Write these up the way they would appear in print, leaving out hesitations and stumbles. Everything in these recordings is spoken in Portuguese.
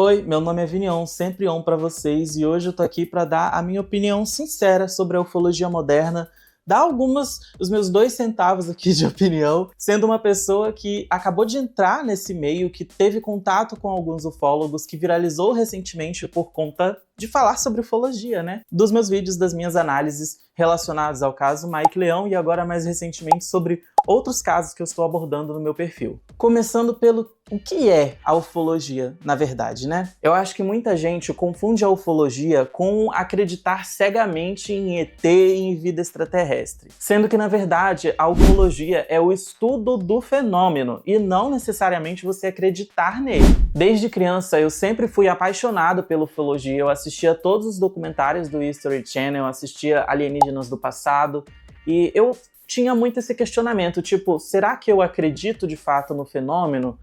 Oi, meu nome é Vinion, sempre on pra vocês, e hoje eu tô aqui pra dar a minha opinião sincera sobre a ufologia moderna, dar os meus 2 centavos aqui de opinião, sendo uma pessoa que acabou de entrar nesse meio, que teve contato com alguns ufólogos, que viralizou recentemente por conta de falar sobre ufologia, né? Dos meus vídeos, das minhas análises relacionados ao caso Mike Leão e agora mais recentemente sobre outros casos que eu estou abordando no meu perfil. Começando pelo o que é a ufologia, na verdade, né? Eu acho que muita gente confunde a ufologia com acreditar cegamente em ET e em vida extraterrestre. Sendo que, na verdade, a ufologia é o estudo do fenômeno e não necessariamente você acreditar nele. Desde criança, eu sempre fui apaixonado pela ufologia. Eu assistia todos os documentários do History Channel, assistia Alienígenas do Passado e eu tinha muito esse questionamento, tipo, será que eu acredito de fato no fenômeno?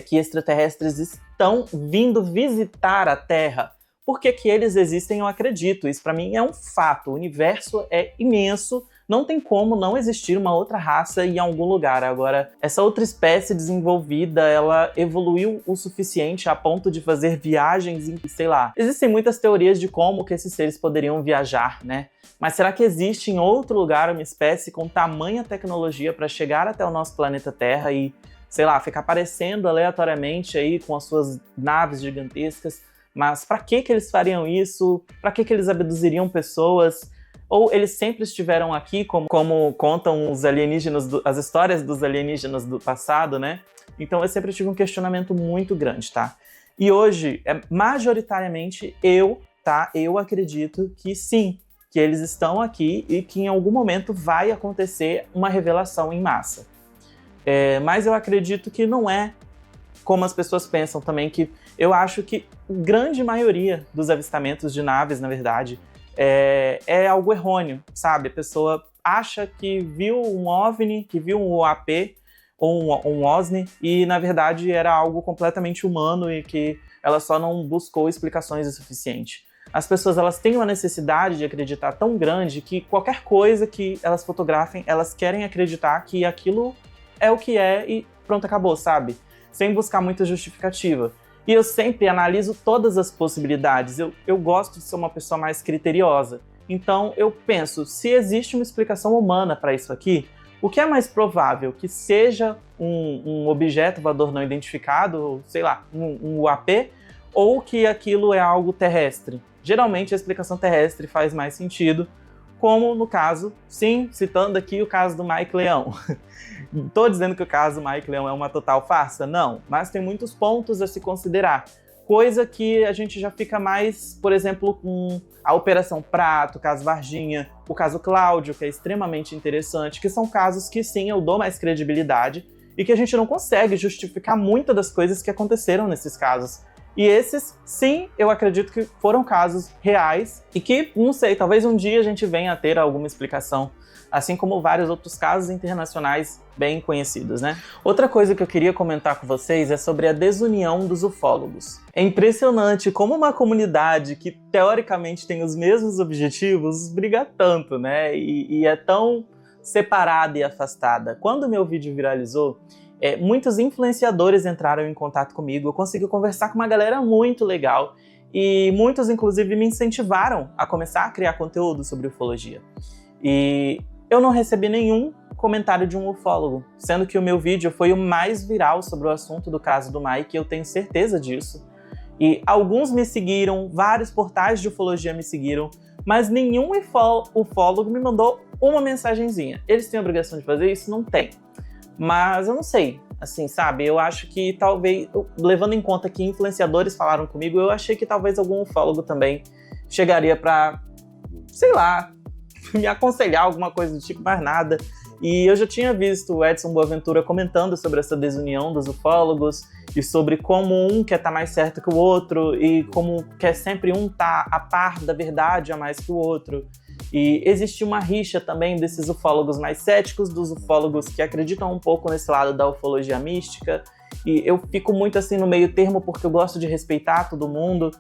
Que extraterrestres estão vindo visitar a Terra? Por que eles existem? Eu acredito. Isso para mim é um fato. O universo é imenso, não tem como não existir uma outra raça em algum lugar. Agora, essa outra espécie desenvolvida, ela evoluiu o suficiente a ponto de fazer viagens em, sei lá. Existem muitas teorias de como que esses seres poderiam viajar, né? Mas será que existe em outro lugar uma espécie com tamanha tecnologia para chegar até o nosso planeta Terra e, sei lá, ficar aparecendo aleatoriamente aí com as suas naves gigantescas? Mas para que eles fariam isso? Para que eles abduziriam pessoas? Ou eles sempre estiveram aqui, como contam os alienígenas, as histórias dos alienígenas do passado, né? Então eu sempre tive um questionamento muito grande, tá? E hoje, majoritariamente, eu acredito que sim, que eles estão aqui e que em algum momento vai acontecer uma revelação em massa. Mas eu acredito que não é como as pessoas pensam também, que eu acho que a grande maioria dos avistamentos de naves, na verdade, é algo errôneo, sabe? A pessoa acha que viu um OVNI, que viu um UAP ou um OSNI, e na verdade era algo completamente humano e que ela só não buscou explicações o suficiente. As pessoas, elas têm uma necessidade de acreditar tão grande que qualquer coisa que elas fotografem, elas querem acreditar que aquilo é o que é e pronto, acabou, sabe? Sem buscar muita justificativa. E eu sempre analiso todas as possibilidades. Eu gosto de ser uma pessoa mais criteriosa. Então eu penso, se existe uma explicação humana para isso aqui, o que é mais provável? Que seja um objeto voador não identificado, sei lá, um UAP, ou que aquilo é algo terrestre? Geralmente a explicação terrestre faz mais sentido, como no caso, sim, citando aqui o caso do Mike Leão. Estou dizendo que o caso do Mike Leão é uma total farsa? Não, mas tem muitos pontos a se considerar. Coisa que a gente já fica mais, por exemplo, com a Operação Prato, o caso Varginha, o caso Cláudio, que é extremamente interessante, que são casos que sim, eu dou mais credibilidade e que a gente não consegue justificar muitas das coisas que aconteceram nesses casos. E esses, sim, eu acredito que foram casos reais e que, não sei, talvez um dia a gente venha a ter alguma explicação, assim como vários outros casos internacionais bem conhecidos, né? Outra coisa que eu queria comentar com vocês é sobre a desunião dos ufólogos. É impressionante como uma comunidade que teoricamente tem os mesmos objetivos briga tanto, né? E é tão separada e afastada. Quando o meu vídeo viralizou, muitos influenciadores entraram em contato comigo, eu consegui conversar com uma galera muito legal e muitos, inclusive, me incentivaram a começar a criar conteúdo sobre ufologia. E eu não recebi nenhum comentário de um ufólogo, sendo que o meu vídeo foi o mais viral sobre o assunto do caso do Mike, eu tenho certeza disso. E alguns me seguiram, vários portais de ufologia me seguiram, mas nenhum ufólogo me mandou uma mensagenzinha. Eles têm a obrigação de fazer isso? Não tem. Mas eu não sei, assim, sabe? Eu acho que talvez, levando em conta que influenciadores falaram comigo, eu achei que talvez algum ufólogo também chegaria pra, sei lá, me aconselhar alguma coisa do tipo, mais nada. E eu já tinha visto o Edson Boaventura comentando sobre essa desunião dos ufólogos e sobre como um quer estar mais certo que o outro e como quer sempre um estar a par da verdade a mais que o outro. E existe uma rixa também desses ufólogos mais céticos, dos ufólogos que acreditam um pouco nesse lado da ufologia mística. E eu fico muito assim no meio termo porque eu gosto de respeitar todo mundo.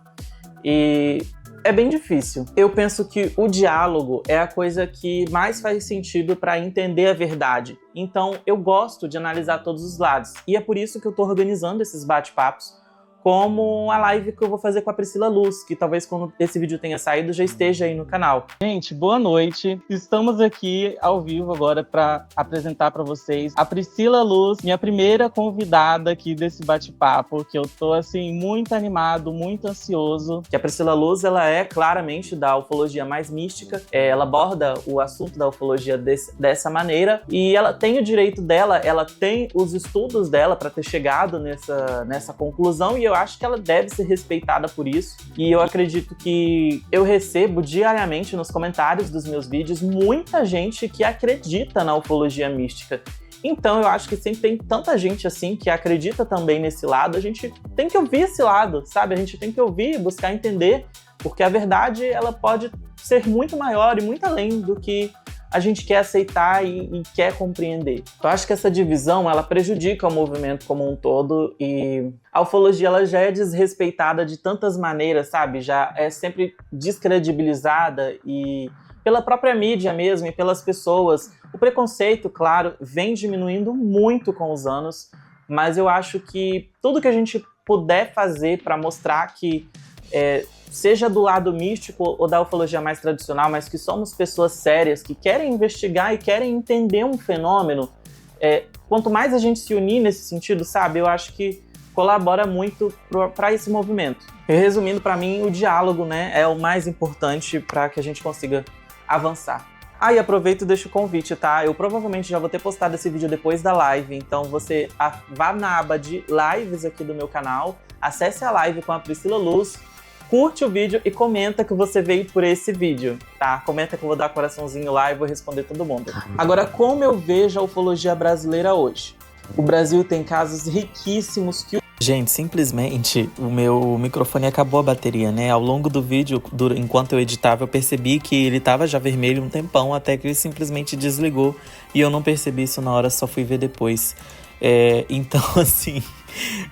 E é bem difícil. Eu penso que o diálogo é a coisa que mais faz sentido para entender a verdade. Então eu gosto de analisar todos os lados. E é por isso que eu estou organizando esses bate-papos como a live que eu vou fazer com a Priscila Luz, que talvez quando esse vídeo tenha saído já esteja aí no canal. Gente, boa noite. Estamos aqui ao vivo agora para apresentar para vocês a Priscila Luz, minha primeira convidada aqui desse bate-papo, que eu tô assim muito animado, muito ansioso. Que a Priscila Luz, ela é claramente da ufologia mais mística, ela aborda o assunto da ufologia dessa maneira, e ela tem o direito dela, ela tem os estudos dela para ter chegado nessa conclusão, e eu acho que ela deve ser respeitada por isso. E eu acredito que eu recebo diariamente nos comentários dos meus vídeos muita gente que acredita na ufologia mística. Então eu acho que sempre tem tanta gente assim que acredita também nesse lado, a gente tem que ouvir esse lado, sabe? A gente tem que ouvir, buscar entender, porque a verdade ela pode ser muito maior e muito além do que a gente quer aceitar e quer compreender. Eu acho que essa divisão, ela prejudica o movimento como um todo, e a ufologia ela já é desrespeitada de tantas maneiras, sabe? Já é sempre descredibilizada, e pela própria mídia mesmo e pelas pessoas. O preconceito, claro, vem diminuindo muito com os anos, mas eu acho que tudo que a gente puder fazer para mostrar que seja do lado místico ou da ufologia mais tradicional, mas que somos pessoas sérias, que querem investigar e querem entender um fenômeno, quanto mais a gente se unir nesse sentido, sabe, eu acho que colabora muito para esse movimento. E resumindo, para mim, o diálogo, né, é o mais importante para que a gente consiga avançar. E aproveito e deixo o convite, tá? Eu provavelmente já vou ter postado esse vídeo depois da live, então você vá na aba de lives aqui do meu canal, acesse a live com a Priscila Luz, curte o vídeo e comenta que você veio por esse vídeo, tá? Comenta que eu vou dar coraçãozinho lá e vou responder todo mundo. Agora, como eu vejo a ufologia brasileira hoje? O Brasil tem casos riquíssimos que... Gente, simplesmente o meu microfone acabou a bateria, né? Ao longo do vídeo, enquanto eu editava, eu percebi que ele tava já vermelho um tempão, até que ele simplesmente desligou. E eu não percebi isso na hora, só fui ver depois. Então, assim,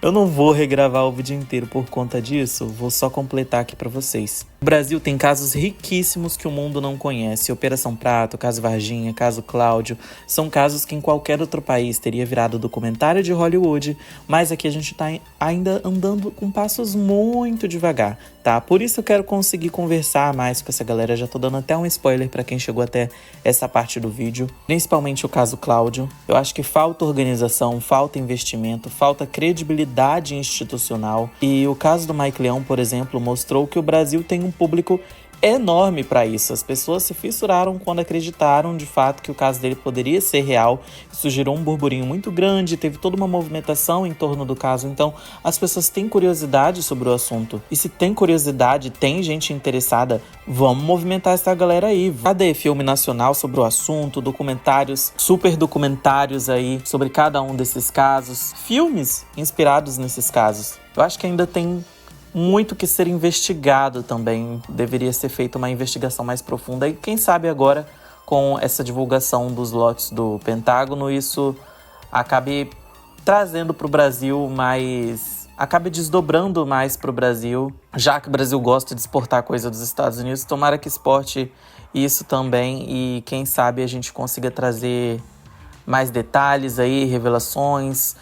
eu não vou regravar o vídeo inteiro por conta disso, vou só completar aqui pra vocês. O Brasil tem casos riquíssimos que o mundo não conhece. Operação Prato, caso Varginha, caso Cláudio, são casos que em qualquer outro país teria virado documentário de Hollywood, mas aqui a gente tá ainda andando com passos muito devagar, tá? Por isso eu quero conseguir conversar mais com essa galera, já tô dando até um spoiler pra quem chegou até essa parte do vídeo, principalmente o caso Cláudio. Eu acho que falta organização, falta investimento, falta credibilidade institucional, e o caso do Mike Leão, por exemplo, mostrou que o Brasil tem um público enorme para isso. As pessoas se fissuraram quando acreditaram de fato que o caso dele poderia ser real. Isso gerou um burburinho muito grande, teve toda uma movimentação em torno do caso. Então as pessoas têm curiosidade sobre o assunto, e se tem curiosidade, tem gente interessada, vamos movimentar essa galera aí. Cadê filme nacional sobre o assunto, documentários, super documentários aí sobre cada um desses casos, filmes inspirados nesses casos? Eu acho que ainda tem muito que ser investigado também. Deveria ser feita uma investigação mais profunda, e quem sabe agora com essa divulgação dos lotes do Pentágono isso acabe trazendo para o Brasil mais... acabe desdobrando mais para o Brasil, já que o Brasil gosta de exportar coisa dos Estados Unidos. Tomara que exporte isso também, e quem sabe a gente consiga trazer mais detalhes aí, revelações,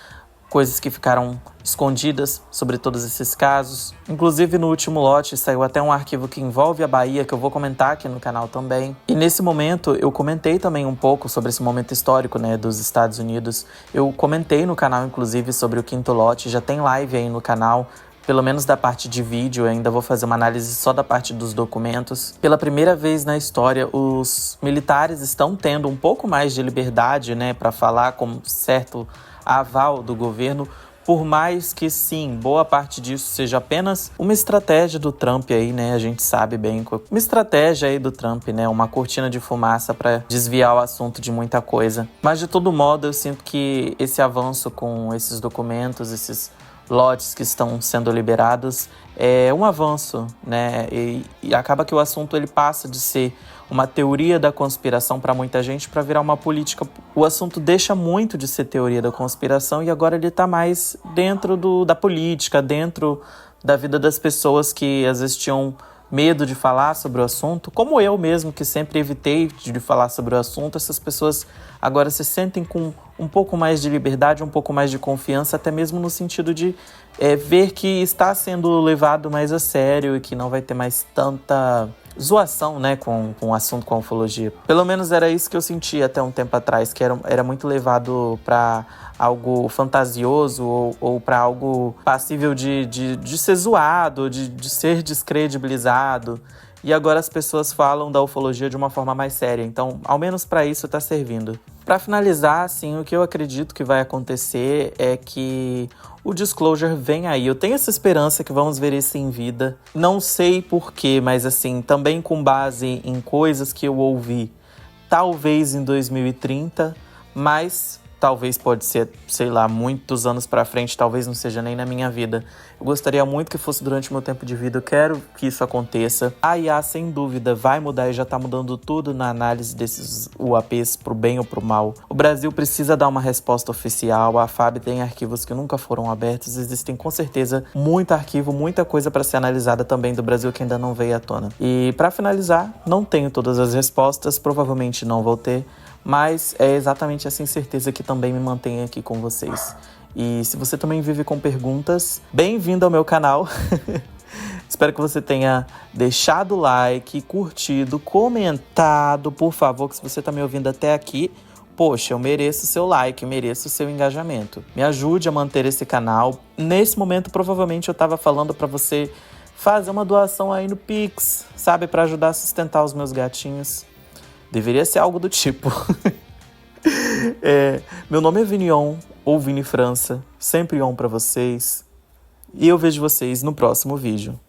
coisas que ficaram escondidas sobre todos esses casos. Inclusive, no último lote saiu até um arquivo que envolve a Bahia, que eu vou comentar aqui no canal também. E nesse momento, eu comentei também um pouco sobre esse momento histórico, né, dos Estados Unidos. Eu comentei no canal, inclusive, sobre o 5º lote. Já tem live aí no canal, pelo menos da parte de vídeo. Eu ainda vou fazer uma análise só da parte dos documentos. Pela primeira vez na história, os militares estão tendo um pouco mais de liberdade, né, para falar com certo aval do governo, por mais que sim, boa parte disso seja apenas uma estratégia do Trump aí, né? A gente sabe bem, uma estratégia aí do Trump, né? Uma cortina de fumaça para desviar o assunto de muita coisa. Mas de todo modo, eu sinto que esse avanço com esses documentos, esses lotes que estão sendo liberados, é um avanço, né? E acaba que o assunto ele passa de ser uma teoria da conspiração para muita gente para virar uma política. O assunto deixa muito de ser teoria da conspiração e agora ele está mais dentro da política, dentro da vida das pessoas que às vezes tinham medo de falar sobre o assunto, como eu mesmo, que sempre evitei de falar sobre o assunto, essas pessoas agora se sentem com um pouco mais de liberdade, um pouco mais de confiança, até mesmo no sentido de ver que está sendo levado mais a sério e que não vai ter mais tanta zoação, né, com o assunto, com a ufologia. Pelo menos era isso que eu sentia até um tempo atrás, que era muito levado para algo fantasioso ou para algo passível de ser zoado, de ser descredibilizado. E agora as pessoas falam da ufologia de uma forma mais séria. Então, ao menos para isso está servindo. Para finalizar, assim, o que eu acredito que vai acontecer é que o Disclosure vem aí. Eu tenho essa esperança que vamos ver isso em vida. Não sei porquê, mas assim, também com base em coisas que eu ouvi, talvez em 2030, mas talvez pode ser, sei lá, muitos anos pra frente, talvez não seja nem na minha vida. Eu gostaria muito que fosse durante o meu tempo de vida, eu quero que isso aconteça. A IA, sem dúvida, vai mudar e já tá mudando tudo na análise desses UAPs pro bem ou pro mal. O Brasil precisa dar uma resposta oficial, a FAB tem arquivos que nunca foram abertos, existem com certeza muito arquivo, muita coisa para ser analisada também do Brasil que ainda não veio à tona. E para finalizar, não tenho todas as respostas, provavelmente não vou ter, mas é exatamente essa incerteza que também me mantém aqui com vocês. E se você também vive com perguntas, bem-vindo ao meu canal. Espero que você tenha deixado o like, curtido, comentado, por favor, que se você está me ouvindo até aqui, poxa, eu mereço o seu like, mereço o seu engajamento. Me ajude a manter esse canal. Nesse momento, provavelmente, eu estava falando para você fazer uma doação aí no Pix, sabe? Para ajudar a sustentar os meus gatinhos. Deveria ser algo do tipo. Meu nome é Vinion, ou Vini França. Sempre on pra vocês. E eu vejo vocês no próximo vídeo.